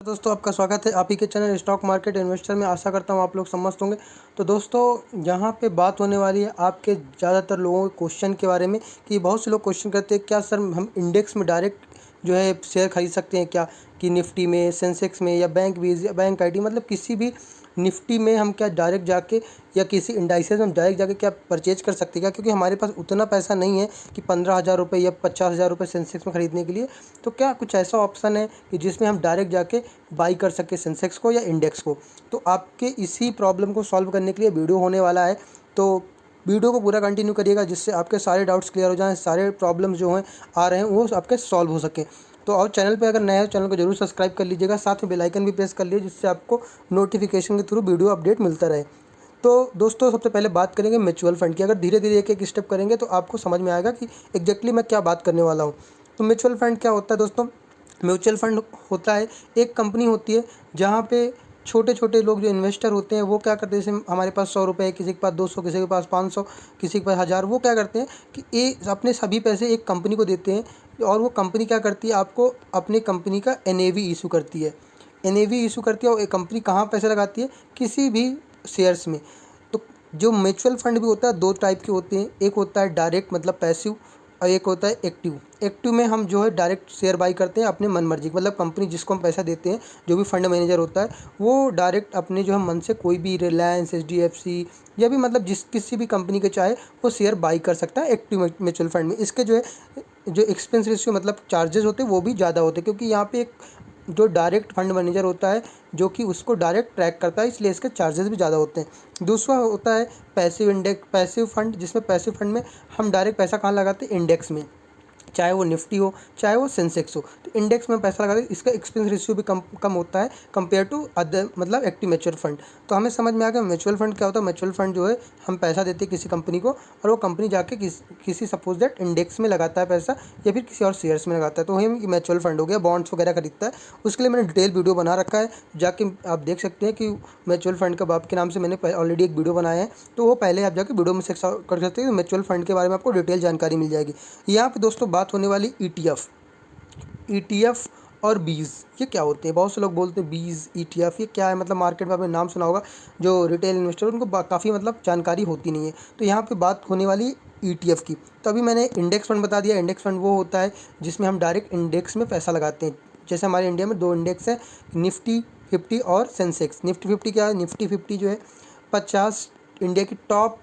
दोस्तों आपका स्वागत है आप ही के चैनल स्टॉक मार्केट इन्वेस्टर में। आशा करता हूँ आप लोग समझते होंगे। तो दोस्तों यहाँ पे बात होने वाली है आपके ज़्यादातर लोगों के क्वेश्चन के बारे में कि बहुत से लोग क्वेश्चन करते हैं क्या सर हम इंडेक्स में डायरेक्ट जो है शेयर खरीद सकते हैं क्या, कि निफ्टी में, सेंसेक्स में या बैंक आईटी मतलब किसी भी निफ्टी में हम क्या डायरेक्ट जाके या किसी इंडाइसेस में डायरेक्ट जाके क्या परचेज कर सकते हैं क्या, क्योंकि हमारे पास उतना पैसा नहीं है कि 15,000 रुपये या 50,000 रुपये सेंसेक्स में ख़रीदने के लिए। तो क्या कुछ ऐसा ऑप्शन है कि जिसमें हम डायरेक्ट जाके बाई कर सके सेंसेक्स को या इंडेक्स को? तो आपके इसी प्रॉब्लम को सॉल्व करने के लिए वीडियो होने वाला है। तो वीडियो को पूरा कंटिन्यू करिएगा जिससे आपके सारे डाउट्स क्लियर हो जाएं, सारे प्रॉब्लम्स जो हैं आ रहे हैं वो आपके सॉल्व हो सके। तो और चैनल पे अगर नए हो चैनल को जरूर सब्सक्राइब कर लीजिएगा, साथ में बेल आइकन भी प्रेस कर लीजिए जिससे आपको नोटिफिकेशन के थ्रू वीडियो अपडेट मिलता रहे। तो दोस्तों सबसे पहले बात करेंगे म्यूचुअल फंड की। अगर धीरे धीरे एक एक स्टेप करेंगे तो आपको समझ में आएगा कि एग्जैक्टली मैं क्या बात करने वाला हूँ। तो म्यूचुअल फंड क्या होता है दोस्तों? म्यूचुअल फंड होता है एक कंपनी होती है जहाँ पे छोटे छोटे लोग जो इन्वेस्टर होते हैं वो क्या करते हैं, जैसे हमारे पास 100 रुपये, किसी के पास 200, किसी के पास 500, किसी के पास 1000, वो क्या करते हैं कि अपने सभी पैसे एक कंपनी को देते हैं और वो कंपनी क्या करती है, आपको अपनी कंपनी का एनएवी इशू करती है। एनएवी इशू करती है और एक कंपनी कहाँ पैसे लगाती है? किसी भी शेयर्स में। तो जो म्यूचुअल फंड भी होता है दो टाइप के होते हैं, एक होता है डायरेक्ट मतलब पैसिव और एक होता है एक्टिव। एक्टिव में हम जो है डायरेक्ट शेयर बाई करते हैं अपने मन मर्जी, मतलब कंपनी जिसको हम पैसा देते हैं जो भी फंड मैनेजर होता है वो डायरेक्ट अपने जो है मन से कोई भी रिलायंस, एचडीएफसी या भी मतलब किसी भी कंपनी के चाहे वो शेयर बाई कर सकता है एक्टिव म्यूचुअल फंड में। इसके जो एक्सपेंस रेशियो मतलब चार्जेस होते हैं वो भी ज़्यादा होते हैं, क्योंकि यहाँ पे एक जो डायरेक्ट फंड मैनेजर होता है जो कि उसको डायरेक्ट ट्रैक करता है, इसलिए इसके चार्जेस भी ज़्यादा होते हैं। दूसरा होता है पैसिव फंड, जिसमें पैसिव फंड में हम डायरेक्ट पैसा कहाँ लगाते हैं? इंडेक्स में, चाहे वो निफ्टी हो चाहे वो सेंसेक्स हो। तो इंडेक्स में पैसा लगाते हैं, इसका एक्सपेंस रेशियो भी कम होता है कंपेयर टू अदर मतलब एक्टिव म्यूचुअल फंड। तो हमें समझ में आ गया म्यूचुअल फंड क्या होता है। म्यूचुअल फंड जो है हम पैसा देते हैं किसी कंपनी को और वो कंपनी जाके किसी सपोज दैट इंडेक्स में लगाता है पैसा या फिर किसी और शेयर्स में लगाता है, तो वही म्यूचुअल फंड हो गया। बॉन्ड्स वगैरह खरीदता है, उसके लिए मैंने डिटेल वीडियो बना रखा है, जाके आप देख सकते हैं कि म्यूचुअल फंड का बाप के नाम से मैंने ऑलरेडी एक वीडियो बनाया है, तो वो पहले आप जाके वीडियो में चेक कर सकते हैं। म्यूचुअल फंड के बारे में आपको डिटेल जानकारी मिल जाएगी। यहाँ पे दोस्तों बात होने वाली ईटीएफ और बीज, ये क्या होते हैं? बहुत से लोग बोलते हैं बीज ईटीएफ ये क्या है, मतलब मार्केट में आपने नाम सुना होगा। जो रिटेल इन्वेस्टर उनको काफ़ी मतलब जानकारी होती नहीं है। तो यहाँ पे बात होने वाली ईटीएफ की। तो अभी मैंने इंडेक्स फंड बता दिया। इंडेक्स फंड वो होता है जिसमें हम डायरेक्ट इंडेक्स में पैसा लगाते हैं। जैसे हमारे इंडिया में दो इंडेक्स है, निफ्टी 50 और सेंसेक्स। निफ्टी 50 क्या है? निफ्टी 50 जो है 50 इंडिया की टॉप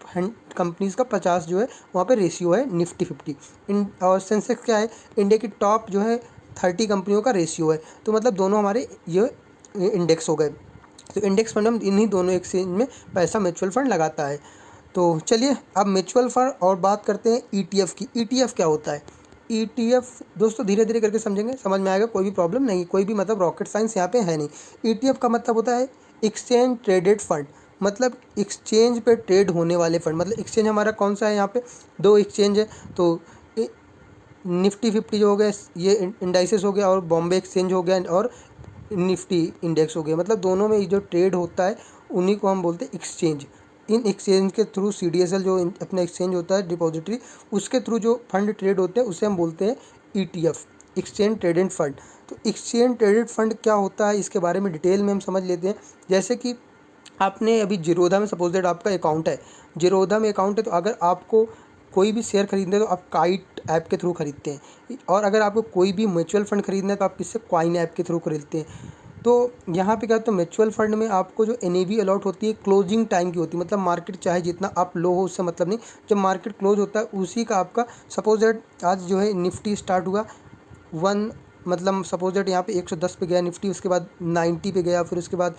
कंपनीज़ का 50 जो है वहाँ पे रेशियो है निफ्टी 50। और सेंसेक्स क्या है? इंडिया की टॉप जो है 30 कंपनियों का रेशियो है। तो मतलब दोनों हमारे ये इंडेक्स हो गए। तो इंडेक्स फंड में इन्हीं दोनों एक्सचेंज में पैसा म्यूचुअल फंड लगाता है। तो चलिए अब म्यूचुअल फंड और बात करते हैं ईटीएफ की। ईटीएफ क्या होता है? ईटीएफ दोस्तों धीरे धीरे करके समझेंगे, समझ में आएगा, कोई भी प्रॉब्लम नहीं, कोई भी मतलब रॉकेट साइंस यहाँ पे है नहीं। ईटीएफ का मतलब होता है एक्सचेंज ट्रेडेड फंड, मतलब एक्सचेंज पे ट्रेड होने वाले फंड। मतलब एक्सचेंज हमारा कौन सा है? यहाँ पे दो एक्सचेंज है। तो निफ्टी 50 जो हो गया ये इंडाइसेस हो गया और बॉम्बे एक्सचेंज हो गया और निफ्टी इंडेक्स हो गया। मतलब दोनों में जो ट्रेड होता है उन्हीं को हम बोलते हैं एक्सचेंज। इन एक्सचेंज के थ्रू सीडीएसएल जो अपना एक्सचेंज होता है डिपॉजिटरी, उसके थ्रू जो फंड ट्रेड होते हैं उसे हम बोलते हैं ईटीएफ, एक्सचेंज ट्रेडेड फंड। तो एक्सचेंज ट्रेडेड फंड क्या होता है इसके बारे में डिटेल में हम समझ लेते हैं। जैसे कि आपने अभी जीरोधा में सपोज दैट आपका अकाउंट है, जीरोधा में अकाउंट है, तो अगर आपको कोई भी शेयर खरीदना है तो आप काइट ऐप के थ्रू खरीदते हैं, और अगर आपको कोई भी म्यूचुअल फंड खरीदना है तो आप किससे? क्वाइन ऐप के थ्रू खरीदते हैं। तो यहाँ पे क्या होता है म्यूचुअल फंड में आपको जो एनएवी अलॉट होती है क्लोजिंग टाइम की होती है, मतलब मार्केट चाहे जितना आप लो हो उससे मतलब नहीं, जब मार्केट क्लोज होता है उसी का आपका सपोज दैट आज जो है निफ्टी स्टार्ट हुआ मतलब सपोज दैट यहाँ पे 110 पे गया निफ्टी, उसके बाद 90 पे गया, फिर उसके बाद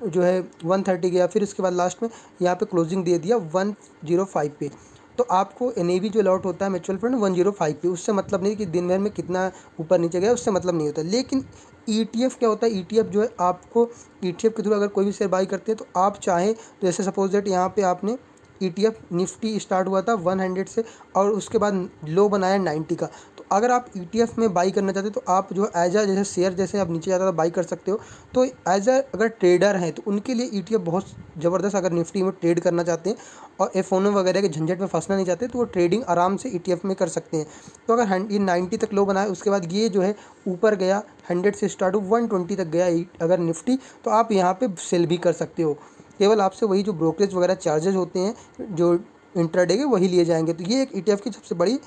जो है 130 गया, फिर उसके बाद लास्ट में यहाँ पे क्लोजिंग दे दिया 105 पे। तो आपको एनएवी जो अलॉट होता है म्यूचुअल फंड 105 पे, उससे मतलब नहीं कि दिन भर में कितना ऊपर नीचे गया, उससे मतलब नहीं होता। लेकिन ईटीएफ क्या होता है? ईटीएफ जो है आपको ईटीएफ के थ्रू अगर कोई भी शेयर बाई करते हैं तो आप चाहें तो जैसे सपोज दैट यहाँ पे आपने ईटीएफ निफ्टी स्टार्ट हुआ था 100 से और उसके बाद लो बनाया 90 का, तो अगर आप ETF में बाई करना चाहते हो तो आप जो एज अ जैसे शेयर जैसे आप नीचे जाता है बाई कर सकते हो। तो एज अ अगर ट्रेडर हैं तो उनके लिए ETF बहुत ज़बरदस्त, अगर निफ्टी में ट्रेड करना चाहते हैं और F1 वगैरह के झंझट में फंसना नहीं चाहते तो वो ट्रेडिंग आराम से ETF में कर सकते हैं। तो अगर ये 90 तक लो बनाए, उसके बाद ये जो है ऊपर गया 100 से स्टार्ट हो 120 तक गया अगर निफ्टी, तो आप यहाँ पे सेल भी कर सकते हो। केवल आपसे वही जो ब्रोकरेज वगैरह चार्जेस होते हैं जो इंट्राडे के वही लिए जाएंगे। तो ये एक ETF की सबसे बड़ी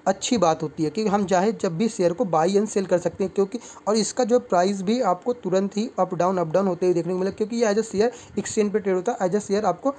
अच्छी बात होती है कि हम चाहे जब भी शेयर को बाई एंड सेल कर सकते हैं, क्योंकि और इसका जो प्राइस भी आपको तुरंत ही अप डाउन होते हुए देखने को मिला, क्योंकि ये एज अ शेयर एक्सचेंज पे ट्रेड होता है, एज अ शेयर आपको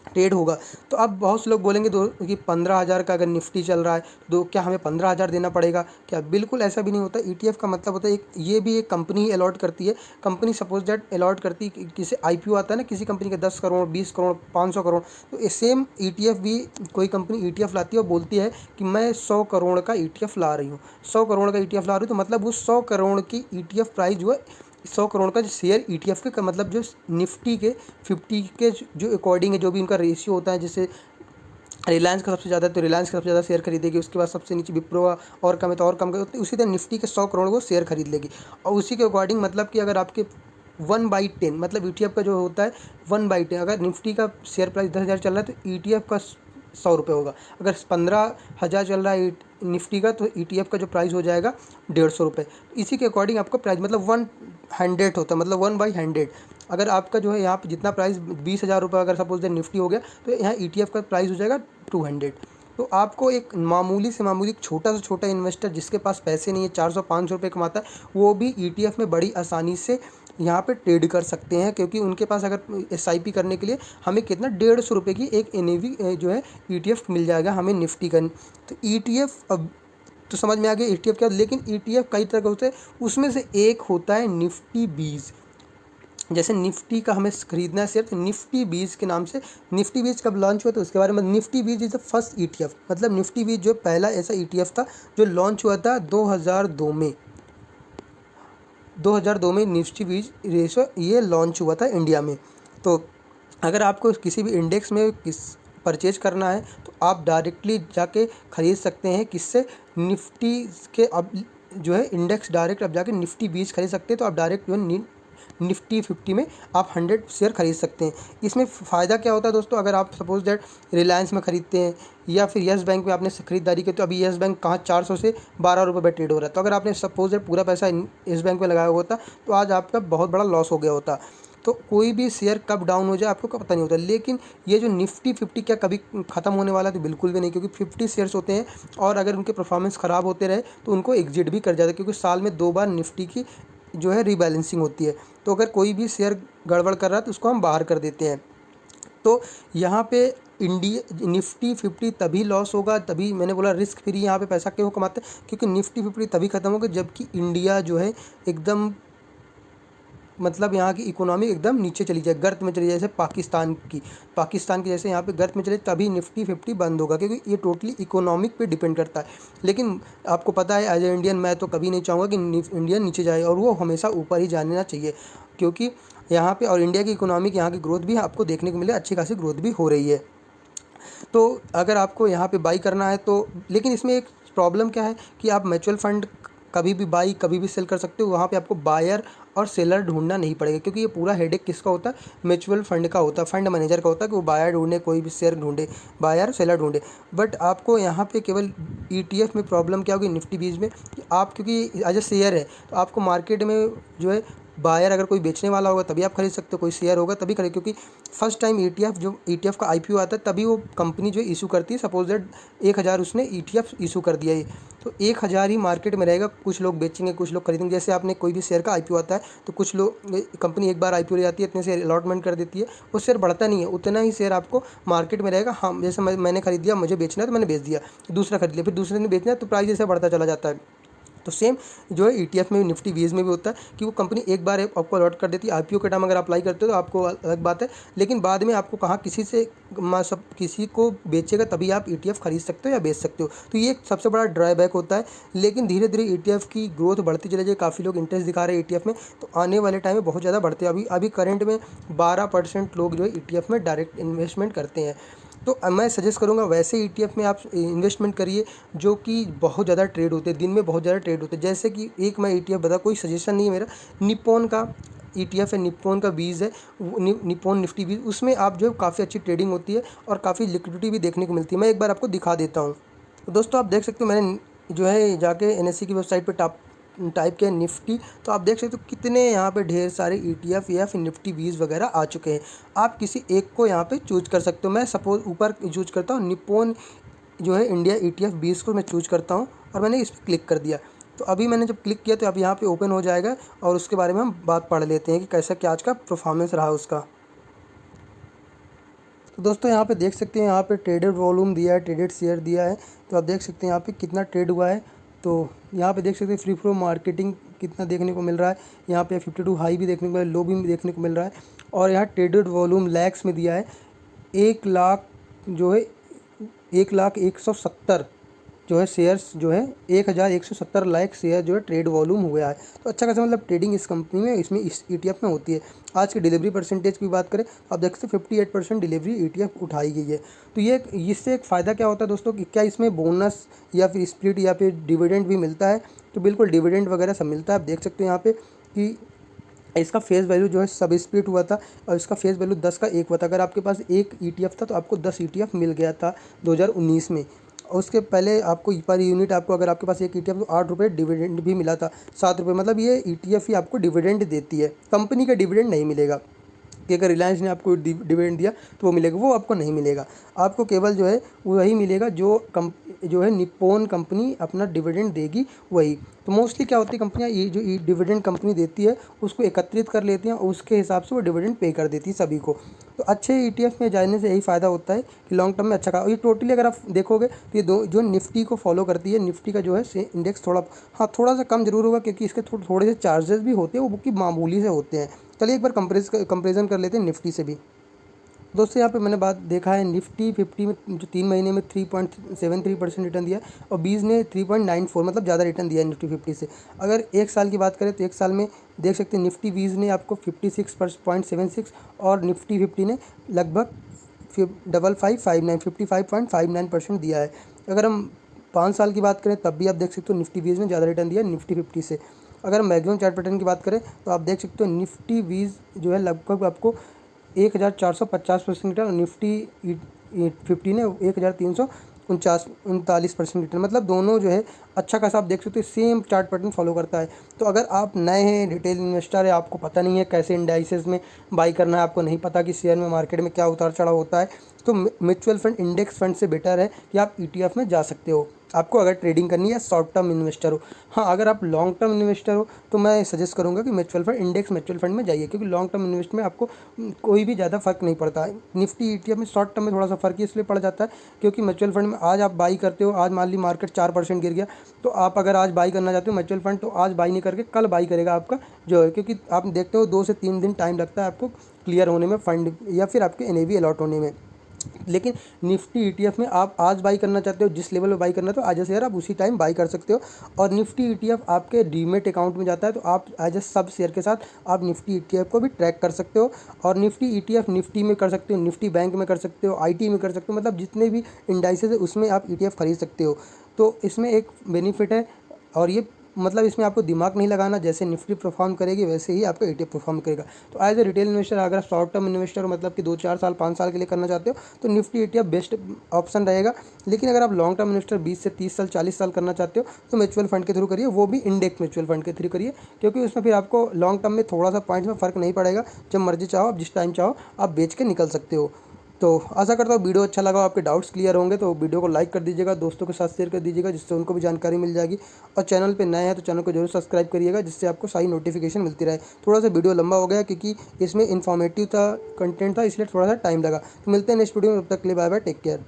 ट्रेड होगा। तो अब बहुत से लोग बोलेंगे दो कि 15,000 का अगर निफ्टी चल रहा है तो क्या हमें 15,000 देना पड़ेगा क्या? बिल्कुल ऐसा भी नहीं होता। ETF का मतलब होता है ये भी एक कंपनी अलॉट करती है। कंपनी सपोज दैट अलॉट करती है, किसी IPO आता है ना किसी कंपनी का 10 करोड़ 20 करोड़ 500 करोड़, तो सेम ETF भी कोई कंपनी ETF लाती है और बोलती है कि मैं 100 करोड़ का ETF ला रही हूँ, 100 करोड़ का ETF ला रही हूँ, तो मतलब वो 100 करोड़ की ETF प्राइस जो है 100 करोड़ का जो शेयर ETF के मतलब जो निफ्टी के 50 के जो अकॉर्डिंग है, जो भी उनका रेशियो होता है, जैसे रिलायंस का सबसे ज़्यादा तो रिलायंस का सबसे ज़्यादा शेयर खरीदेगी, उसके बाद सबसे नीचे विप्रो और कम है तो और कम है, उसी तरह निफ्टी के 100 करोड़ को शेयर खरीद लेगी। और उसी के अकॉर्डिंग मतलब कि अगर आपके 1/10 मतलब ETF का जो होता है 1/10, अगर निफ्टी का शेयर प्राइस 10,000 चल रहा है तो ETF का 100 रुपये होगा। अगर 15,000 चल रहा है निफ्टी का तो ETF का जो प्राइस हो जाएगा 150 रुपये। इसी के अकॉर्डिंग आपका प्राइस मतलब 100 होता है, मतलब 1/100। अगर आपका जो है यहाँ पे जितना प्राइस 20,000 रुपये अगर सपोज दैट निफ्टी हो गया तो यहाँ ETF का प्राइस हो जाएगा 200। तो आपको एक मामूली से मामूली छोटा से छोटा इन्वेस्टर जिसके पास पैसे नहीं है 400-500 रुपये कमाता है, वो भी ETF में बड़ी आसानी से यहाँ पे ट्रेड कर सकते हैं, क्योंकि उनके पास अगर SIP करने के लिए हमें कितना 150 रुपये की एक NAV जो है ETF मिल जाएगा हमें निफ्टी का। तो ETF अब तो समझ में आ गया ETF क्या, लेकिन ETF कई तरह के होते हैं, उसमें से एक होता है निफ्टी 20। जैसे निफ्टी का हमें खरीदना है शेयर तो निफ्टी 20 के नाम से, निफ्टी 20 कब लॉन्च हुआ तो उसके बारे में, Nifty 20 is the first ETF, मतलब निफ्टी 20 जो पहला ऐसा ETF था जो लॉन्च हुआ था 2002 में। 2002 में निफ्टी 20 रेशो ये लॉन्च हुआ था इंडिया में। तो अगर आपको किसी भी इंडेक्स में परचेज करना है तो आप डायरेक्टली जाके ख़रीद सकते हैं, किससे? निफ्टी के। अब जो है इंडेक्स डायरेक्ट अब जाके निफ्टी 20 खरीद सकते हैं, तो आप डायरेक्ट जो है निफ्टी 50 में आप 100 शेयर खरीद सकते हैं। इसमें फ़ायदा क्या होता है दोस्तों, अगर आप सपोज दैट रिलायंस में ख़रीदते हैं या फिर येस बैंक में आपने खरीदारी की, तो अभी येस बैंक कहाँ 400 से 12 रुपये पर ट्रेड हो रहा है। तो अगर आपने सपोज दैट पूरा पैसा येस बैंक में लगाया हुआ होता तो आज आपका बहुत बड़ा लॉस हो गया होता। तो कोई भी शेयर कब डाउन हो जाए आपको पता नहीं होता। लेकिन ये जो निफ्टी 50 क्या कभी ख़त्म होने वाला है? तो बिल्कुल भी नहीं, क्योंकि 50 शेयर्स होते हैं और अगर उनके परफॉर्मेंस ख़राब होते रहे तो उनको एग्जिट भी कर जाता है, क्योंकि साल में 2 बार निफ्टी की जो है रीबैलेंसिंग होती है। तो अगर कोई भी शेयर गड़बड़ कर रहा है तो उसको हम बाहर कर देते हैं। तो यहाँ पे इंडिया निफ्टी 50 तभी लॉस होगा, तभी मैंने बोला रिस्क फ्री यहाँ पे पैसा क्यों कमाते हैं, क्योंकि निफ्टी 50 तभी ख़त्म होगा जबकि इंडिया जो है एकदम मतलब यहाँ की इकोनॉमी एकदम नीचे चली जाए, गर्त में चली जाए, जैसे पाकिस्तान की जैसे यहाँ पे गर्त में चले, तभी निफ्टी 50 बंद होगा, क्योंकि ये टोटली इकोनॉमिक पे डिपेंड करता है। लेकिन आपको पता है एज ए इंडियन मैं तो कभी नहीं चाहूँगा कि इंडिया नीचे जाए, और वो हमेशा ऊपर ही जाना चाहिए, क्योंकि यहाँ पे और इंडिया की इकोनॉमिक यहाँ की ग्रोथ भी आपको देखने को मिले, अच्छी खासी ग्रोथ भी हो रही है। तो अगर आपको यहाँ पे बाई करना है तो, लेकिन इसमें एक प्रॉब्लम क्या है कि आप म्यूचुअल फंड कभी भी बाई कभी भी सेल कर सकते हो, वहाँ पे आपको बायर और सेलर ढूंढना नहीं पड़ेगा, क्योंकि ये पूरा हेडेक किसका होता है? म्यूचुअल फंड का होता है, फंड मैनेजर का होता है कि वो बायर ढूंढे, कोई भी शेयर ढूंढे, बायर सेलर ढूंढे। बट आपको यहाँ पे केवल ETF में प्रॉब्लम क्या होगी निफ्टी 20 में कि आप क्योंकि एज अ शेयर है तो आपको मार्केट में जो है बायर अगर कोई बेचने वाला होगा तभी आप खरीद सकते हो, कोई शेयर होगा तभी खरीद, क्योंकि फर्स्ट टाइम ETF का IPO आता है तभी वो कंपनी जो इशू करती है। सपोज दैट 1,000 उसने ETF इशू कर दिया है तो 1,000 ही मार्केट में रहेगा, कुछ लोग बेचेंगे कुछ लोग खरीदेंगे। जैसे आपने कोई भी शेयर का IPO आता है तो कुछ लोग कंपनी एक बार IPO ले जाती है, इतने शेयर अलॉटमेंट कर देती है, वो शेयर बढ़ता नहीं है, उतना ही शेयर आपको मार्केट में रहेगा। हाँ जैसे मैंने खरीद दिया, मुझे बेचना है तो मैंने बेच दिया, दूसरा खरीद लिया, फिर दूसरे ने बेचना है तो प्राइस जैसे बढ़ता चला जाता है। तो सेम जो है ETF में भी निफ्टी 20 में भी होता है कि वो कंपनी एक बार आपको अलॉट कर देती है। IPO के टाइम अगर अप्लाई करते हो तो आपको अलग बात है, लेकिन बाद में आपको कहाँ किसी को बेचेगा तभी आप ETF खरीद सकते हो या बेच सकते हो। तो ये एक सबसे बड़ा ड्रॉबैक होता है, लेकिन धीरे धीरे ETF की ग्रोथ बढ़ती चली जाए, काफ़ी लोग इंटरेस्ट दिखा रहे हैं ETF में, तो आने वाले टाइम में बहुत ज़्यादा बढ़ते हैं। अभी करंट में 12% लोग जो है ETF में डायरेक्ट इन्वेस्टमेंट करते हैं। तो मैं सजेस्ट करूँगा वैसे ईटीएफ में आप इन्वेस्टमेंट करिए जो कि बहुत ज़्यादा ट्रेड होते हैं, दिन में बहुत ज़्यादा ट्रेड होते हैं। जैसे कि एक मैं ईटीएफ बता, कोई सजेशन नहीं है मेरा, निप्पॉन का ईटीएफ है, निप्पॉन का बीज है, निप्पॉन निफ्टी बीज, उसमें आप जो है काफ़ी अच्छी ट्रेडिंग होती है और काफ़ी लिक्विडिटी भी देखने को मिलती है। मैं एक बार आपको दिखा देता हूँ। तो दोस्तों आप देख सकते हो, मैंने जो है जाके एनएससी की वेबसाइट पर टाइप किया निफ्टी, तो आप देख सकते हो कितने यहाँ पे ढेर सारे ईटीएफ या फिर निफ्टी बीज वगैरह आ चुके हैं। आप किसी एक को यहाँ पे चूज कर सकते हो। मैं सपोज ऊपर चूज करता हूँ निप्पॉन जो है इंडिया ईटीएफ 20 को मैं चूज करता हूँ और मैंने इस पर क्लिक कर दिया। तो अभी मैंने जब क्लिक किया तो अब यहाँ पे ओपन हो जाएगा और उसके बारे में हम बात पढ़ लेते हैं कि कैसा क्या आज का परफॉर्मेंस रहा उसका। तो दोस्तों यहाँ पे देख सकते हैं, यहाँ पे ट्रेडेड वॉल्यूम दिया है, ट्रेडेड शेयर दिया है। तो आप देख सकते हैं यहाँ पे कितना ट्रेड हुआ है। तो यहाँ पे देख सकते हैं फ्री फ्लो मार्केटिंग कितना देखने को मिल रहा है। यहाँ पे 52 हाई भी देखने को मिल रहा है, लो भी देखने को मिल रहा है। और यहाँ ट्रेडेड वॉल्यूम लैक्स में दिया है, 1 लाख जो है 1,01,70 जो है शेयर्स जो है 1,170 लाख शेयर जो है ट्रेड वॉल्यूम हुआ है। तो अच्छा खासा मतलब ट्रेडिंग इस कंपनी में, इसमें इस ईटीएफ में होती है। आज की डिलीवरी परसेंटेज की बात करें तो आप देख सकते हैं 58% डिलीवरी ईटीएफ उठाई गई है। तो ये इससे एक फ़ायदा क्या होता है दोस्तों कि क्या इसमें बोनस या फिर स्प्लिट या फिर डिविडेंड भी मिलता है? तो बिल्कुल डिविडेंड वगैरह सब मिलता है। आप देख सकते हैं यहाँ पे कि इसका फेस वैल्यू जो है सब स्प्लिट हुआ था और इसका फेस वैल्यू 10 का 1 हुआ था। अगर आपके पास एक ईटीएफ था तो आपको 10 ईटीएफ मिल गया था 2019 में। और उसके पहले आपको पर यूनिट आपको, अगर आपके पास एक ईटीएफ तो 8 रुपये डिविडेंड भी मिला था, 7 रुपये। मतलब ये ईटीएफ ही आपको डिविडेंड देती है, कंपनी का डिविडेंड नहीं मिलेगा कि अगर रिलायंस ने आपको डिविडेंड दिया तो वो मिलेगा, वो आपको नहीं मिलेगा। आपको केवल जो है वही मिलेगा जो है निप्पॉन कंपनी अपना डिविडेंड देगी वही। तो मोस्टली क्या होती है, कंपनियां ये जो डिविडेंड कंपनी देती है उसको एकत्रित कर लेती हैं और उसके हिसाब से वो डिविडेंड पे कर देती है सभी को। तो अच्छे ईटीएफ में जाने से यही फ़ायदा होता है कि लॉन्ग टर्म में अच्छा का। ये टोटली अगर आप देखोगे तो ये दो जो निफ्टी को फॉलो करती है, निफ्टी का जो है इंडेक्स थोड़ा सा कम जरूर होगा क्योंकि इसके थोड़े से चार्जेस भी होते हैं, वो कि मामूली से होते हैं। चलिए एक बार कंपेरिजन कर लेते हैं निफ्टी से भी। दोस्तों यहाँ पे मैंने बात देखा है निफ्टी 50 में जो 3 महीने में 3.73% रिटर्न दिया है और बीज ने 3.94, मतलब ज़्यादा रिटर्न दिया है निफ्टी 50 से। अगर एक साल की बात करें तो एक साल में देख सकते हैं निफ्टी बीज ने आपको 56.76 और निफ्टी 50 ने लगभग 55.59% दिया है। अगर हम 5 साल की बात करें तब भी आप देख सकते हो निफ्टी बीज ने ज़्यादा रिटर्न दिया है निफ्टी 50 से। अगर हम मैक्सिमम चार्ट पैटर्न की बात करें तो आप देख सकते हो निफ्टी बीज जो है लगभग आपको 1,450% रिटर्न और निफ्टी 50 ने 1,349% रिटर्न। मतलब दोनों जो है अच्छा खासा आप देख सकते हो सेम चार्ट पैटर्न फॉलो करता है। तो अगर आप नए हैं, रिटेल इन्वेस्टर है, आपको पता नहीं है कैसे इंडाइसेस में बाई करना है, आपको नहीं पता कि शेयर में मार्केट में क्या उतार चढ़ाव होता है, तो म्यूचुअल फंड इंडेक्स फंड से बेटर है कि आप ईटीएफ में जा सकते हो, आपको अगर ट्रेडिंग करनी है, शॉर्ट टर्म इन्वेस्टर हो। हाँ, अगर आप लॉन्ग टर्म इन्वेस्टर हो तो मैं सजेस्ट करूँगा कि mutual fund index mutual fund में जाइए, क्योंकि लॉन्ग टर्म इन्वेस्ट में आपको कोई भी ज़्यादा फर्क नहीं पड़ता है। निफ्टी ईटीएफ में शॉर्ट टर्म में थोड़ा सा फर्क इसलिए पड़ जाता है क्योंकि म्यूचुअल फंड में आज आप बाई करते हो, आज मान ली मार्केट 4% गिर गया तो आप अगर आज बाई करना चाहते हो म्यूचुअल फंड, तो आज बाई नहीं करके कल बाई करेगा आपका जो है, क्योंकि आप देखते हो 2 से 3 दिन टाइम लगता है आपको क्लियर होने में फंड या फिर आपके एनएवी अलॉट होने में। लेकिन निफ्टी ईटीएफ में आप आज बाई करना चाहते हो, जिस लेवल पे बाई करना है तो आज शेयर आप उसी टाइम बाई कर सकते हो। और निफ्टी ईटीएफ आपके डीमेट अकाउंट में जाता है, तो आप एज ए सब शेयर के साथ आप निफ्टी ईटीएफ को भी ट्रैक कर सकते हो। और निफ्टी ईटीएफ निफ्टी में कर सकते हो, निफ्टी बैंक में कर सकते हो, आईटी में कर सकते हो, मतलब जितने भी इंडाइसेस है उसमें आप ईटीएफ खरीद सकते हो। तो इसमें एक बेनिफिट है और ये मतलब इसमें आपको दिमाग नहीं लगाना, जैसे निफ्टी परफॉर्म करेगी वैसे ही आपका ईटीएफ परफॉर्म करेगा। तो एज ए रिटेल इन्वेस्टर अगर आप शॉर्ट टर्म इन्वेस्टर मतलब कि 2-4 साल 5 साल के लिए करना चाहते हो तो निफ्टी ईटीएफ बेस्ट ऑप्शन रहेगा। लेकिन अगर आप लॉन्ग टर्म इन्वेस्टर 20 से 30 साल 40 साल करना चाहते हो तो म्यूचुअल फंड के थ्रू करिए, वो भी इंडेक्स म्यूचुअल फंड के थ्रू करिए, क्योंकि उसमें फिर आपको लॉन्ग टर्म में थोड़ा सा पॉइंट्स में फ़र्क नहीं पड़ेगा। जब मर्जी चाहो आप जिस टाइम चाहो आप बेच के निकल सकते हो। तो आशा करता हूँ वीडियो अच्छा लगा, आपके डाउट्स क्लियर होंगे। तो वीडियो को लाइक कर दीजिएगा, दोस्तों के साथ शेयर कर दीजिएगा जिससे उनको भी जानकारी मिल जाएगी। और चैनल पे नए हैं तो चैनल को जरूर सब्सक्राइब करिएगा जिससे आपको सारी नोटिफिकेशन मिलती रहे। थोड़ा सा वीडियो लंबा हो गया क्योंकि इसमें इन्फॉर्मेटिव था, कंटेंट था, इसलिए थोड़ा सा टाइम लगा। तो मिलते हैं नेक्स्ट वीडियो में, तब तक के लिए बाय बाय, टेक केयर।